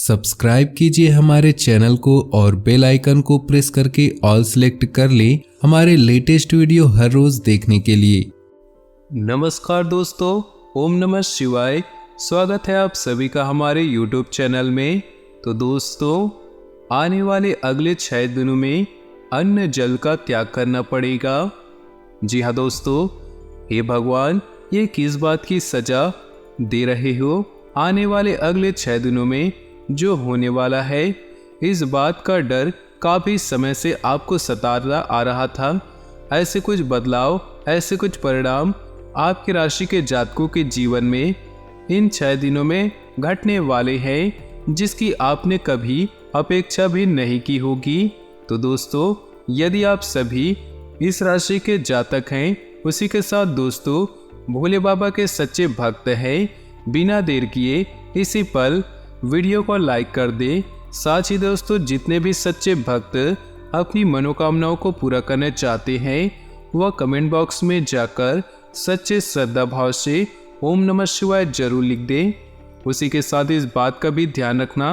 Subscribe कीजिए हमारे channel को और बेल आइकन को प्रेस करके ऑल सेलेक्ट कर लें हमारे लेटेस्ट वीडियो हर रोज देखने के लिए। नमस्कार दोस्तों, ओम नमः शिवाय। स्वागत है आप सभी का हमारे यूट्यूब चैनल में। तो दोस्तों, आने वाले अगले 6 दिनों में अन्न जल का त्याग करना पड़ेगा। जी हाँ दोस्तों, हे भगवान, ये किस बात की सजा दे रहे हो? आने वाले अगले 6 दिनों में जो होने वाला है, इस बात का डर काफ़ी समय से आपको सताता आ रहा था। ऐसे कुछ बदलाव, ऐसे कुछ परिणाम आपकी राशि के जातकों के जीवन में इन 6 दिनों में घटने वाले हैं, जिसकी आपने कभी अपेक्षा भी नहीं की होगी। तो दोस्तों, यदि आप सभी इस राशि के जातक हैं, उसी के साथ दोस्तों भोले बाबा के सच्चे भक्त हैं, बिना देर किए इसी पल वीडियो को लाइक कर दे। साथ ही दोस्तों, जितने भी सच्चे भक्त अपनी मनोकामनाओं को पूरा करना चाहते हैं, वह कमेंट बॉक्स में जाकर सच्चे श्रद्धा भाव से ओम नमः शिवाय जरूर लिख दें। उसी के साथ इस बात का भी ध्यान रखना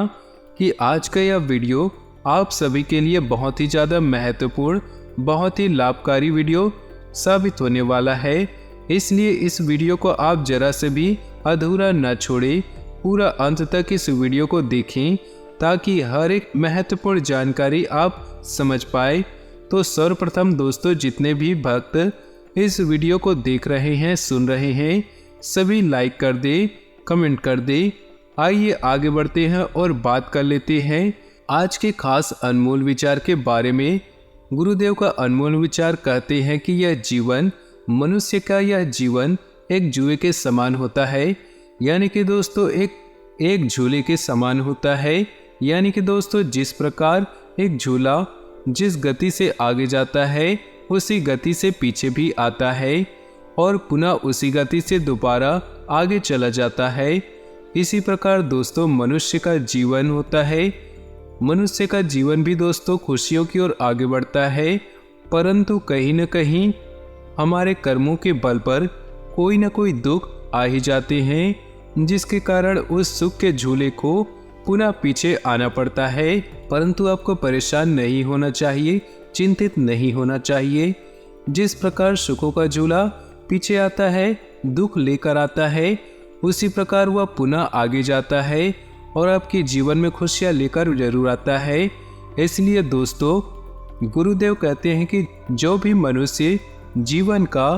कि आज का यह वीडियो आप सभी के लिए बहुत ही ज़्यादा महत्वपूर्ण, बहुत ही लाभकारी वीडियो साबित होने वाला है। इसलिए इस वीडियो को आप जरा से भी अधूरा न छोड़ें, पूरा अंत तक इस वीडियो को देखें ताकि हर एक महत्वपूर्ण जानकारी आप समझ पाए। तो सर्वप्रथम दोस्तों, जितने भी भक्त इस वीडियो को देख रहे हैं, सुन रहे हैं, सभी लाइक कर दे, कमेंट कर दे। आइए आगे बढ़ते हैं और बात कर लेते हैं आज के खास अनमोल विचार के बारे में। गुरुदेव का अनमोल विचार कहते हैं कि यह जीवन, मनुष्य का यह जीवन एक जुए के समान होता है। यानी कि दोस्तों एक झूले के समान होता है। यानी कि दोस्तों, जिस प्रकार एक झूला जिस गति से आगे जाता है, उसी गति से पीछे भी आता है और पुनः उसी गति से दोबारा आगे चला जाता है। इसी प्रकार दोस्तों मनुष्य का जीवन होता है। मनुष्य का जीवन भी दोस्तों खुशियों की ओर आगे बढ़ता है, परंतु कहीं न कहीं हमारे कर्मों के बल पर कोई न कोई दुख आ ही जाते हैं, जिसके कारण उस सुख के झूले को पुनः पीछे आना पड़ता है। परंतु आपको परेशान नहीं होना चाहिए, चिंतित नहीं होना चाहिए। जिस प्रकार सुखों का झूला पीछे आता है, दुख लेकर आता है, उसी प्रकार वह पुनः आगे जाता है और आपके जीवन में खुशियाँ लेकर जरूर आता है। इसलिए दोस्तों, गुरुदेव कहते हैं कि जो भी मनुष्य जीवन का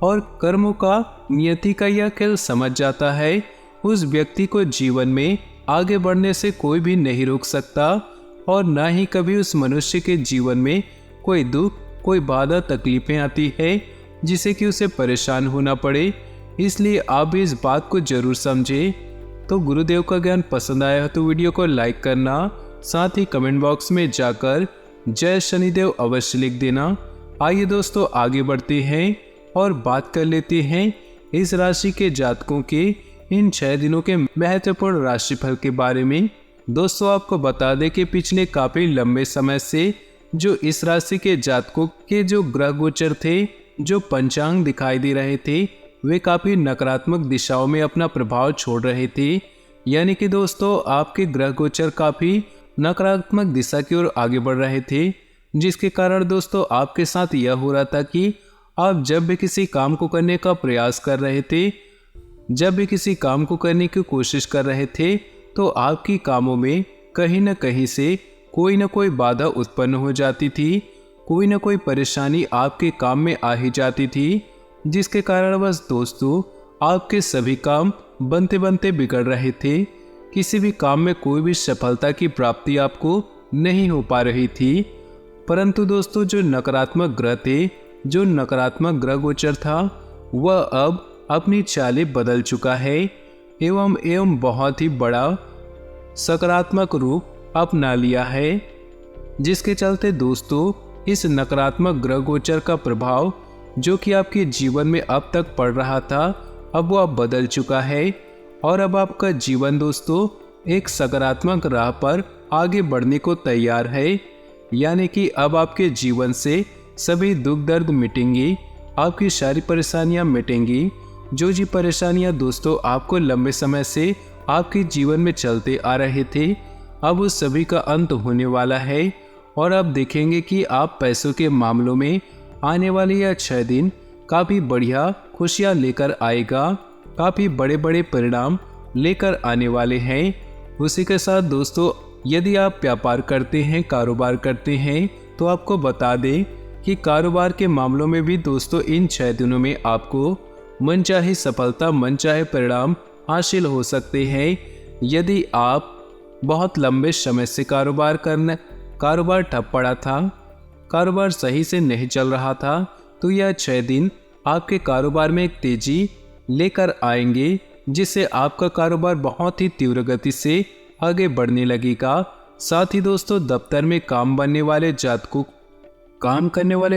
और कर्मों का, नियति का यह खेल समझ जाता है, उस व्यक्ति को जीवन में आगे बढ़ने से कोई भी नहीं रोक सकता और ना ही कभी उस मनुष्य के जीवन में कोई दुख, कोई बाधा, तकलीफें आती है जिससे कि उसे परेशान होना पड़े। इसलिए आप भी इस बात को जरूर समझें। तो गुरुदेव का ज्ञान पसंद आया हो तो वीडियो को लाइक करना, साथ ही कमेंट बॉक्स में जाकर जय शनिदेव अवश्य लिख देना। आइए दोस्तों आगे बढ़ते हैं और बात कर लेते हैं इस राशि के जातकों के इन 6 दिनों के महत्वपूर्ण राशिफल के बारे में। दोस्तों, आपको बता दें कि पिछले काफी लंबे समय से जो इस राशि के जातकों के जो ग्रह गोचर थे, जो पंचांग दिखाई दे रहे थे, वे काफी नकारात्मक दिशाओं में अपना प्रभाव छोड़ रहे थे। यानी कि दोस्तों, आपके ग्रह गोचर काफी नकारात्मक दिशा की ओर आगे बढ़ रहे थे, जिसके कारण दोस्तों आपके साथ यह हो रहा था कि आप जब भी किसी काम को करने का प्रयास कर रहे थे, जब भी किसी काम को करने की कोशिश कर रहे थे, तो आपकी कामों में कहीं न कहीं से कोई न कोई बाधा उत्पन्न हो जाती थी, कोई न कोई परेशानी आपके काम में आ ही जाती थी, जिसके कारण बस दोस्तों आपके सभी काम बनते बनते बिगड़ रहे थे। किसी भी काम में कोई भी सफलता की प्राप्ति आपको नहीं हो पा रही थी। परंतु दोस्तों, जो नकारात्मक ग्रह थे, जो नकारात्मक ग्रह गोचर था, वह अब अपनी चालें बदल चुका है एवं बहुत ही बड़ा सकारात्मक रूप अपना लिया है, जिसके चलते दोस्तों इस नकारात्मक ग्रह गोचर का प्रभाव जो कि आपके जीवन में अब तक पड़ रहा था, अब वह बदल चुका है और अब आपका जीवन दोस्तों एक सकारात्मक राह पर आगे बढ़ने को तैयार है। यानी कि अब आपके जीवन से सभी दुख दर्द मिटेंगी, आपकी सारी परेशानियां मिटेंगी। जो जी परेशानियां दोस्तों आपको लंबे समय से आपके जीवन में चलते आ रहे थे, अब उस सभी का अंत होने वाला है और आप देखेंगे कि आप पैसों के मामलों में आने वाले यह 6 दिन काफ़ी बढ़िया खुशियाँ लेकर आएगा, काफ़ी बड़े बड़े परिणाम लेकर आने वाले हैं। उसी के साथ दोस्तों, यदि आप व्यापार करते हैं, कारोबार करते हैं, तो आपको बता दें कि कारोबार के मामलों में भी दोस्तों इन 6 दिनों में आपको मनचाही सफलता, मनचाहे परिणाम हासिल हो सकते हैं। यदि आप बहुत लंबे समय से कारोबार ठप पड़ा था, कारोबार सही से नहीं चल रहा था, तो यह 6 दिन आपके कारोबार में एक तेजी लेकर आएंगे, जिससे आपका कारोबार बहुत ही तीव्र गति से आगे बढ़ने लगेगा। साथ ही दोस्तों, दफ्तर में काम करने वाले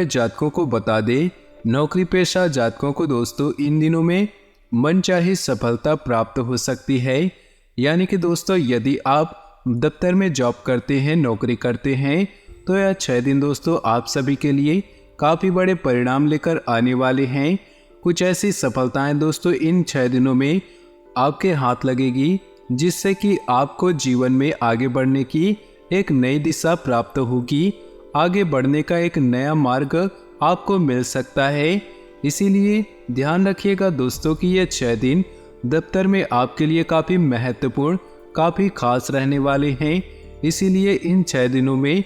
जातकों को बता दें, नौकरी पेशा जातकों को दोस्तों इन दिनों में मनचाही सफलता प्राप्त हो सकती है। यानी कि दोस्तों, यदि आप दफ्तर में जॉब करते हैं, नौकरी करते हैं, तो यह 6 दिन दोस्तों आप सभी के लिए काफ़ी बड़े परिणाम लेकर आने वाले हैं। कुछ ऐसी सफलताएं दोस्तों इन 6 दिनों में आपके हाथ लगेगी, जिससे कि आपको जीवन में आगे बढ़ने की एक नई दिशा प्राप्त होगी, आगे बढ़ने का एक नया मार्ग आपको मिल सकता है। इसीलिए ध्यान रखिएगा दोस्तों कि ये 6 दिन दफ्तर में आपके लिए काफ़ी महत्वपूर्ण, काफ़ी खास रहने वाले हैं। इसीलिए इन 6 दिनों में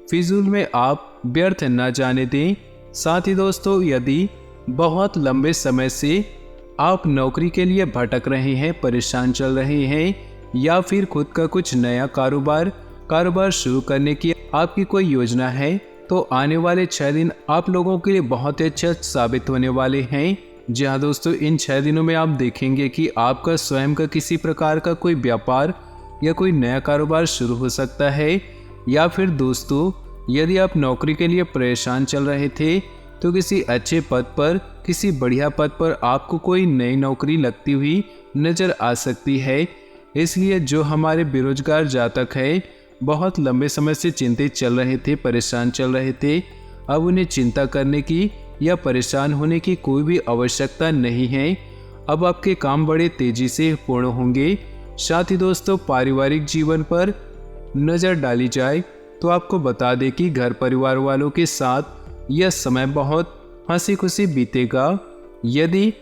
फिजूल में आप व्यर्थ न जाने दें। साथ ही दोस्तों, यदि बहुत लंबे समय से आप नौकरी के लिए भटक रहे हैं, परेशान चल रहे हैं, या फिर खुद का कुछ नया कारोबार शुरू करने की आपकी कोई योजना है, तो आने वाले 6 दिन आप लोगों के लिए बहुत ही अच्छा साबित होने वाले हैं। जी हाँ दोस्तों, इन 6 दिनों में आप देखेंगे कि आपका स्वयं का किसी प्रकार का कोई व्यापार या कोई नया कारोबार शुरू हो सकता है। या फिर दोस्तों, यदि आप नौकरी के लिए परेशान चल रहे थे, तो किसी अच्छे पद पर, किसी बढ़िया पद पर आपको कोई नई नौकरी लगती हुई नज़र आ सकती है। इसलिए जो हमारे बेरोजगार जातक है, बहुत लंबे समय से चिंतित चल रहे थे, परेशान चल रहे थे, अब उन्हें चिंता करने की या परेशान होने की कोई भी आवश्यकता नहीं है। अब आपके काम बड़े तेजी से पूर्ण होंगे। साथ ही दोस्तों, पारिवारिक जीवन पर नज़र डाली जाए तो आपको बता दें कि घर परिवार वालों के साथ यह समय बहुत हंसी खुशी बीतेगा। यदि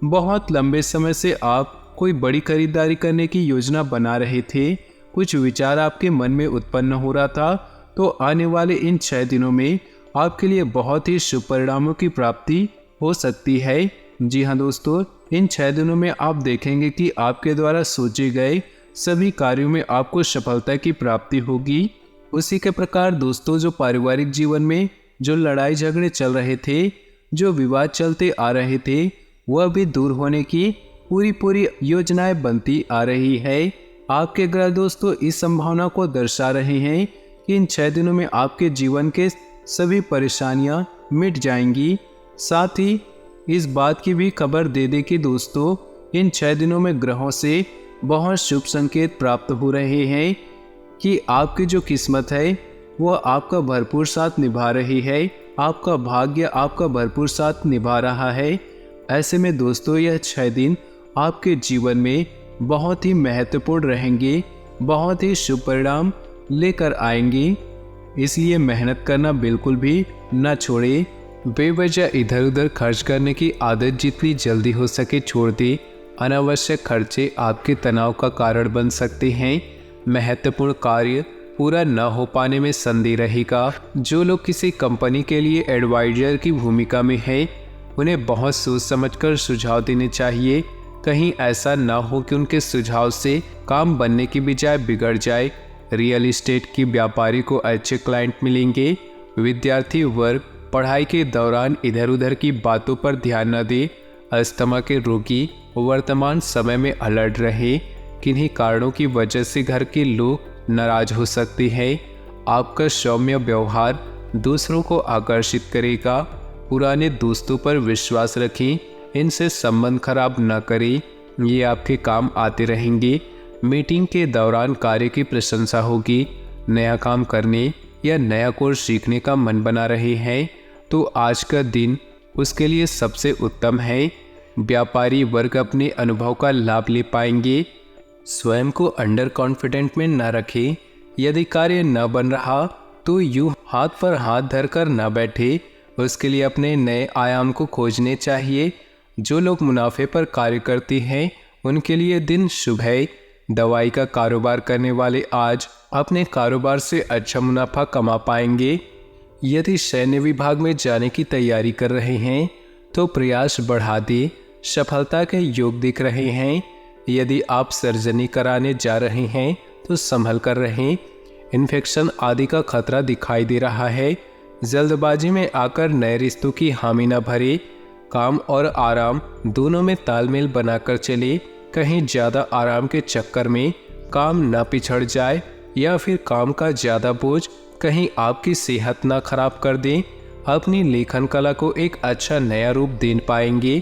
बहुत लंबे समय से आप कोई बड़ी खरीदारी करने की योजना बना रहे थे, कुछ विचार आपके मन में उत्पन्न हो रहा था, तो आने वाले इन 6 दिनों में आपके लिए बहुत ही शुभ परिणामों की प्राप्ति हो सकती है। जी हाँ दोस्तों, इन 6 दिनों में आप देखेंगे कि आपके द्वारा सोचे गए सभी कार्यों में आपको सफलता की प्राप्ति होगी। उसी के प्रकार दोस्तों, जो पारिवारिक जीवन में जो लड़ाई झगड़े चल रहे थे, जो विवाद चलते आ रहे थे, वह भी दूर होने की पूरी योजनाएं बनती आ रही है। आपके ग्रह दोस्तों इस संभावना को दर्शा रहे हैं कि इन 6 दिनों में आपके जीवन के सभी परेशानियां मिट जाएंगी। साथ ही इस बात की भी खबर दे दे कि दोस्तों, इन 6 दिनों में ग्रहों से बहुत शुभ संकेत प्राप्त हो रहे हैं कि आपकी जो किस्मत है वह आपका भरपूर साथ निभा रही है, आपका भाग्य आपका भरपूर साथ निभा रहा है। ऐसे में दोस्तों, यह 6 दिन आपके जीवन में बहुत ही महत्वपूर्ण रहेंगे, बहुत ही शुभ परिणाम लेकर आएंगे। इसलिए मेहनत करना बिल्कुल भी न छोड़े। बेवजह इधर उधर खर्च करने की आदत जितनी जल्दी हो सके छोड़ दे। अनावश्यक खर्चे आपके तनाव का कारण बन सकते हैं। महत्वपूर्ण कार्य पूरा न हो पाने में संदेह रहेगा। जो लोग किसी कंपनी के लिए एडवाइजर की भूमिका में हैं, उन्हें बहुत सोच समझकर सुझाव देने चाहिए। कहीं ऐसा न हो कि उनके सुझाव से काम बनने की बजाय बिगड़ जाए। रियल एस्टेट की व्यापारी को अच्छे क्लाइंट मिलेंगे। विद्यार्थी वर्ग पढ़ाई के दौरान इधर उधर की बातों पर ध्यान न दे। अस्थमा के रोगी वर्तमान समय में अलर्ट रहे। किन्हीं कारणों की वजह से घर के लोग नाराज हो सकते हैं। आपका सौम्य व्यवहार दूसरों को आकर्षित करेगा। पुराने दोस्तों पर विश्वास रखें, इनसे संबंध खराब न करें, ये आपके काम आते रहेंगे। मीटिंग के दौरान कार्य की प्रशंसा होगी। नया काम करने या नया कोर्स सीखने का मन बना रहे हैं तो आज का दिन उसके लिए सबसे उत्तम है। व्यापारी वर्ग अपने अनुभव का लाभ ले पाएंगे। स्वयं को अंडर कॉन्फिडेंट में न रखें। यदि कार्य न बन रहा तो यूं हाथ पर हाथ धरकर न बैठे, उसके लिए अपने नए आयाम को खोजने चाहिए। जो लोग मुनाफे पर कार्य करते हैं उनके लिए दिन शुभ है। दवाई का कारोबार करने वाले आज अपने कारोबार से अच्छा मुनाफा कमा पाएंगे। यदि सैन्य विभाग में जाने की तैयारी कर रहे हैं तो प्रयास बढ़ा दे, सफलता के योग दिख रहे हैं। यदि आप सर्जरी कराने जा रहे हैं तो संभल कर रहें, इन्फेक्शन आदि का खतरा दिखाई दे रहा है। जल्दबाजी में आकर नए रिश्तों की हामी न भरे। काम और आराम दोनों में तालमेल बनाकर चले। कहीं ज़्यादा आराम के चक्कर में काम न पिछड़ जाए या फिर काम का ज़्यादा बोझ कहीं आपकी सेहत ना खराब कर दें। अपनी लेखन कला को एक अच्छा नया रूप दे पाएंगे।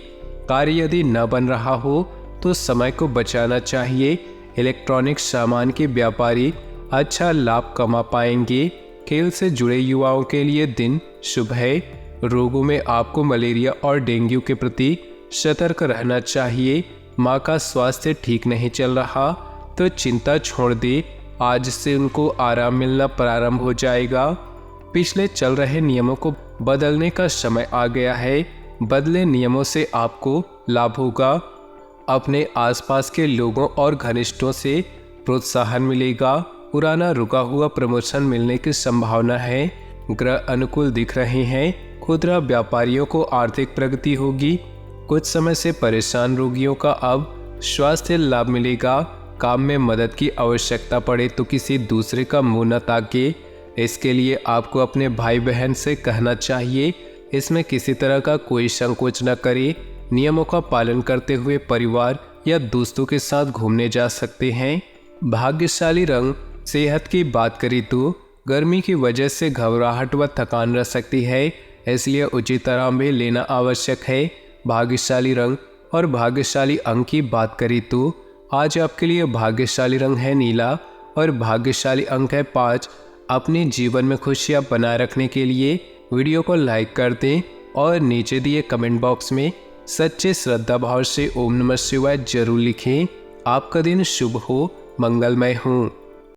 कार्य यदि न बन रहा हो तो समय को बचाना चाहिए। इलेक्ट्रॉनिक सामान के व्यापारी अच्छा लाभ कमा पाएंगे। खेल से जुड़े युवाओं के लिए दिन शुभ है। रोगों में आपको मलेरिया और डेंगू के प्रति सतर्क रहना चाहिए। माँ का स्वास्थ्य ठीक नहीं चल रहा तो चिंता छोड़ दे, आज से उनको आराम मिलना प्रारंभ हो जाएगा। पिछले चल रहे नियमों को बदलने का समय आ गया है। बदले नियमों से आपको लाभ होगा। अपने आसपास के लोगों और घनिष्ठों से प्रोत्साहन मिलेगा। पुराना रुका हुआ प्रमोशन मिलने की संभावना है। ग्रह अनुकूल दिख रहे हैं। खुदरा व्यापारियों को आर्थिक प्रगति होगी। कुछ समय से परेशान रोगियों का अब स्वास्थ्य लाभ मिलेगा। काम में मदद की आवश्यकता पड़े तो किसी दूसरे का मुंह न ताके। इसके लिए आपको अपने भाई बहन से कहना चाहिए। इसमें किसी तरह का कोई संकोच न करे। नियमों का पालन करते हुए परिवार या दोस्तों के साथ घूमने जा सकते हैं। भाग्यशाली रंग। सेहत की बात करें तो गर्मी की वजह से घबराहट व थकान रह सकती है, इसलिए उचित आराम भी लेना आवश्यक है। भाग्यशाली रंग और भाग्यशाली अंक की बात करें तो आज आपके लिए भाग्यशाली रंग है नीला और भाग्यशाली अंक है 5। अपने जीवन में खुशियां बनाए रखने के लिए वीडियो को लाइक कर दें और नीचे दिए कमेंट बॉक्स में सच्चे श्रद्धा भाव से ओम नमः शिवाय जरूर लिखें। आपका दिन शुभ हो, मंगलमय हो।